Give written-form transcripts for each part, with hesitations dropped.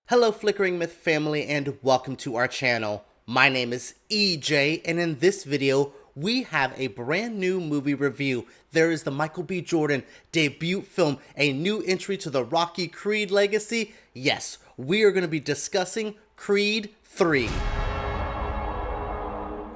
Hello Flickering Myth family and welcome to our channel. My name is EJ and in this video we have a brand new movie review. There is the Michael B. Jordan debut film, a new entry to the Rocky Creed legacy. Yes, we are going to be discussing Creed 3.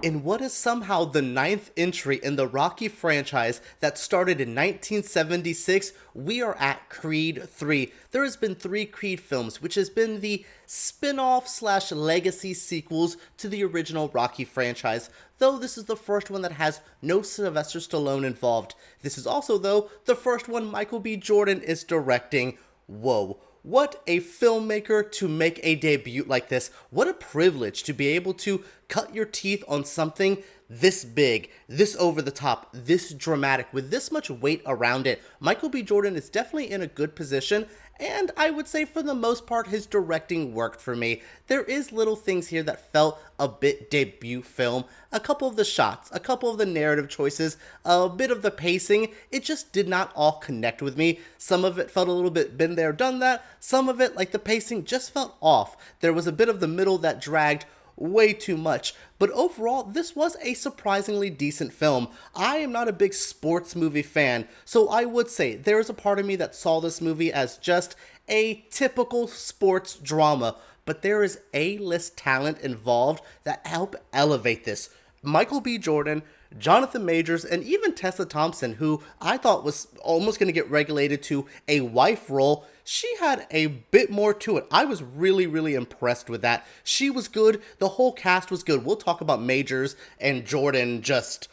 In what is somehow the 9th entry in the Rocky franchise that started in 1976, we are at Creed 3. There has been 3 Creed films, which has been the spin-off slash legacy sequels to the original Rocky franchise, though this is the first one that has no Sylvester Stallone involved. This is also, though, the first one Michael B. Jordan is directing. Whoa. What a filmmaker to make a debut like this. What a privilege to be able to cut your teeth on something this big, this over the top, this dramatic, with this much weight around it. Michael B. Jordan is definitely in a good position, and I would say for the most part his directing worked for me. There is little things here that felt a bit debut film. A couple of the shots, a couple of the narrative choices, a bit of the pacing, it just did not all connect with me. Some of it felt a little bit been there, done that. Some of it, like the pacing, just felt off. There was a bit of the middle that dragged way too much, but overall this was a surprisingly decent film. I am not a big sports movie fan, so I would say there's a part of me that saw this movie as just a typical sports drama, but there is A-list talent involved that help elevate this. Michael B. Jordan, Jonathan Majors, and even Tessa Thompson, who I thought was almost going to get regulated to a wife role. She had a bit more to it. I was really impressed with that. She was good. The whole cast was good. We'll talk about Majors and Jordan just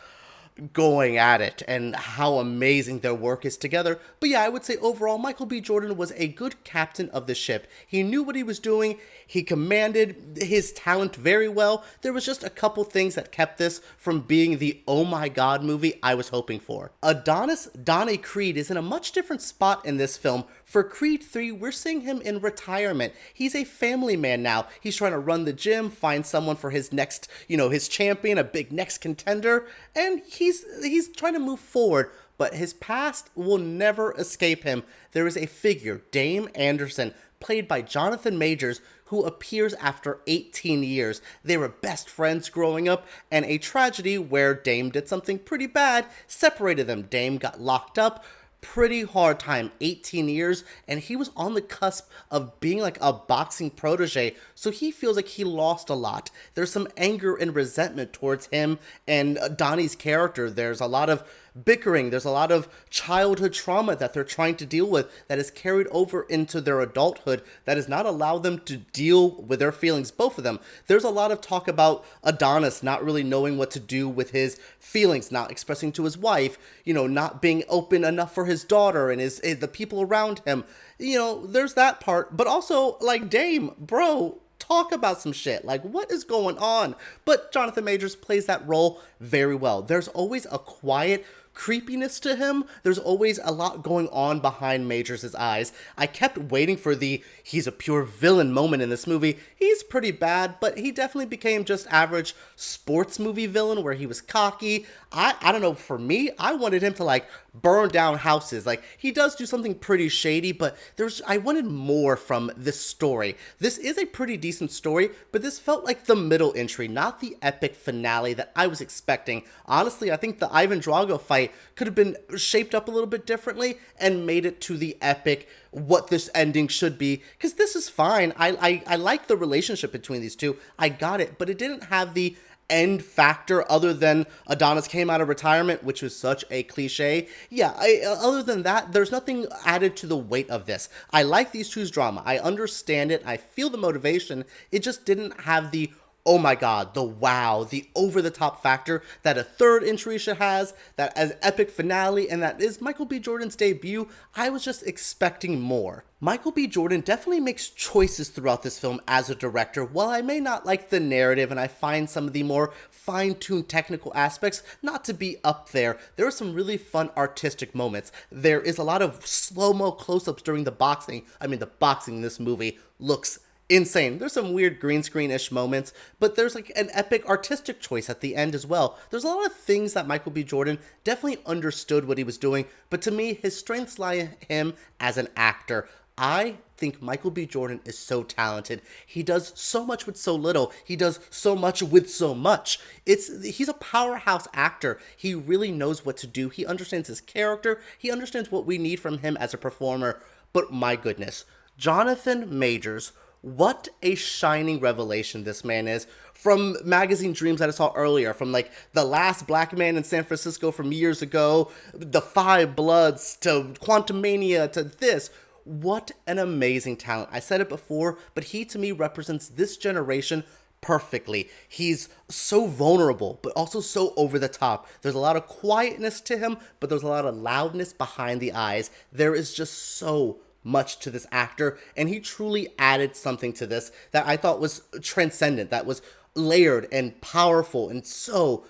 going at it and how amazing their work is together. But yeah, I would say overall Michael B. Jordan was a good captain of the ship. He knew what he was doing. He commanded his talent very well. There was just a couple things that kept this from being the oh my god movie I was hoping for. Adonis Donnie Creed is in a much different spot in this film. For Creed 3, we're seeing him in retirement. He's a family man now. He's trying to run the gym, find someone for his next, his champion, a big next contender, and he's trying to move forward, but his past will never escape him. There is a figure, Dame Anderson, played by Jonathan Majors, who appears after 18 years. They were best friends growing up, and a tragedy where Dame did something pretty bad separated them. Dame got locked up. Pretty hard time, 18 years, and he was on the cusp of being like a boxing protege, so he feels like he lost a lot. There's some anger and resentment towards him and Donnie's character. There's a lot of bickering, there's a lot of childhood trauma that they're trying to deal with that is carried over into their adulthood that has not allowed them to deal with their feelings, both of them. There's a lot of talk about Adonis not really knowing what to do with his feelings, not expressing to his wife, not being open enough for his daughter and the people around him. There's that part, but also, like, Dame, bro, talk about some shit. Like, what is going on? But Jonathan Majors plays that role very well. There's always a quiet creepiness to him. There's always a lot going on behind Majors' eyes. I kept waiting for the he's a pure villain moment in this movie. He's pretty bad, but he definitely became just average sports movie villain where he was cocky. I don't know, for me, I wanted him to like burn down houses. Like, he does do something pretty shady, but I wanted more from this story. This is a pretty decent story, but this felt like the middle entry, not the epic finale that I was expecting. Honestly, I think the Ivan Drago fight could have been shaped up a little bit differently and made it to the epic what this ending should be, because this is fine. I like the relationship between these two. I got it, but it didn't have the end factor other than Adonis came out of retirement, which was such a cliche. Yeah, other than that, there's nothing added to the weight of this. I like these two's drama. I understand it. I feel the motivation. It just didn't have the oh my god, the wow, the over-the-top factor that a third entry has, that as epic finale, and that is Michael B. Jordan's debut. I was just expecting more. Michael B. Jordan definitely makes choices throughout this film as a director. While I may not like the narrative and I find some of the more fine-tuned technical aspects not to be up there, there are some really fun artistic moments. There is a lot of slow-mo close-ups during the boxing. The boxing in this movie looks insane. There's some weird green screen-ish moments, but there's like an epic artistic choice at the end as well. There's a lot of things that Michael B. Jordan definitely understood what he was doing, but to me, his strengths lie in him as an actor. I think Michael B. Jordan is so talented. He does so much with so little. He does so much with so much. He's a powerhouse actor. He really knows what to do. He understands his character. He understands what we need from him as a performer. But my goodness, Jonathan Majors, what a shining revelation this man is. From Magazine Dreams that I saw earlier, from like The Last Black Man in San Francisco from years ago, The Five Bloods, to Quantumania, to this. What an amazing talent. I said it before, but he to me represents this generation perfectly. He's so vulnerable, but also so over the top. There's a lot of quietness to him, but there's a lot of loudness behind the eyes. There is just so much to this actor, and he truly added something to this that I thought was transcendent, that was layered and powerful and so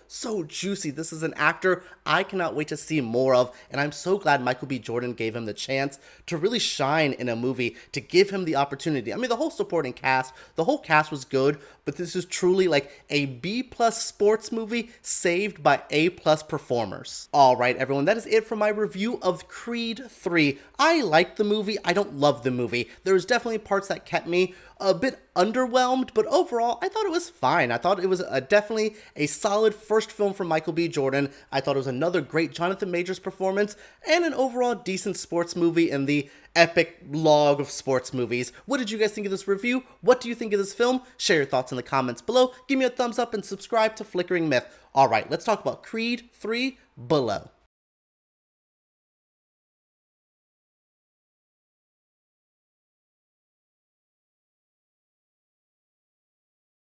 juicy. This is an actor I cannot wait to see more of, and I'm so glad Michael B. Jordan gave him the chance to really shine in a movie, to give him the opportunity. I mean, the whole supporting cast, the whole cast was good, but this is truly like a B+ sports movie saved by A+ performers. Alright everyone, that is it for my review of Creed 3. I liked the movie, I don't love the movie. There's definitely parts that kept me a bit underwhelmed, but overall, I thought it was fine. I thought it was definitely a solid first film from Michael B. Jordan. I thought it was another great Jonathan Majors performance, and an overall decent sports movie in the epic log of sports movies. What did you guys think of this review? What do you think of this film? Share your thoughts in the comments below. Give me a thumbs up and subscribe to Flickering Myth. Alright, let's talk about Creed 3 Bellew.